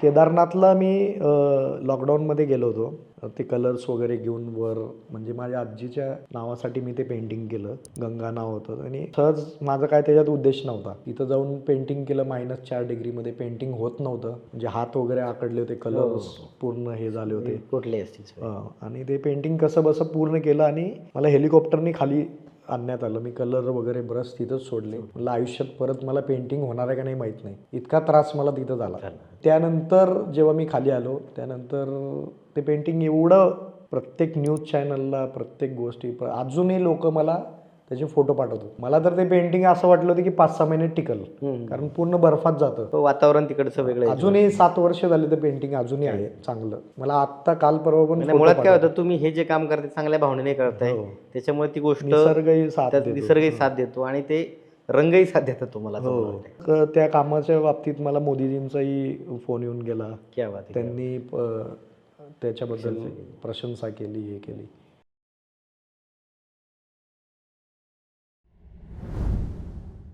केदारनाथला मी लॉकडाऊनमध्ये गेलो होतो. ते कलर्स वगैरे घेऊन वर, म्हणजे माझ्या आजीच्या नावासाठी मी ते पेंटिंग केलं. गंगा नाव होतं आणि सहज माझं काय त्याच्यात उद्देश नव्हता. तिथं जाऊन पेंटिंग केलं. -4 डिग्रीमध्ये पेंटिंग होत नव्हतं, म्हणजे हात वगैरे आकडले होते, कलर्स पूर्ण हे झाले होते, कुठले असतील. आणि ते पेंटिंग कसं बसं पूर्ण केलं आणि मला हेलिकॉप्टरनी खाली आणण्यात आलं. मी कलर वगैरे ब्रश तिथंच सोडले. मला आयुष्यात परत मला पेंटिंग होणार आहे का नाही माहीत नाही, इतका त्रास मला तिथं झाला. त्यानंतर जेव्हा मी खाली आलो त्यानंतर ते पेंटिंग एवढं प्रत्येक न्यूज चॅनलला, प्रत्येक गोष्टी अजूनही लोक मला त्याचे फोटो पाठवतात. मला तर ते पेंटिंग असं वाटलं होतं की 5-6 महिने टिकल, कारण पूर्ण बर्फात जातं वातावरण तिकडचं वेगळं. अजूनही 7 वर्ष झाले ते पेंटिंग अजूनही आहे चांगलं. मला आत्ता काल परवा पण मुळात काय होतं, तुम्ही हे जे काम करताय चांगल्या भावनेने करताय, त्याच्यामुळे ती गोष्ट निसर्गही साथ देतो आणि ते रंगही साथ देतात तुम्हाला. त्या कामाच्या बाबतीत मला मोदीजींचाही फोन येऊन गेला. क्या बात आहे. त्यांनी त्याच्याबद्दल प्रशंसा केली, हे केली.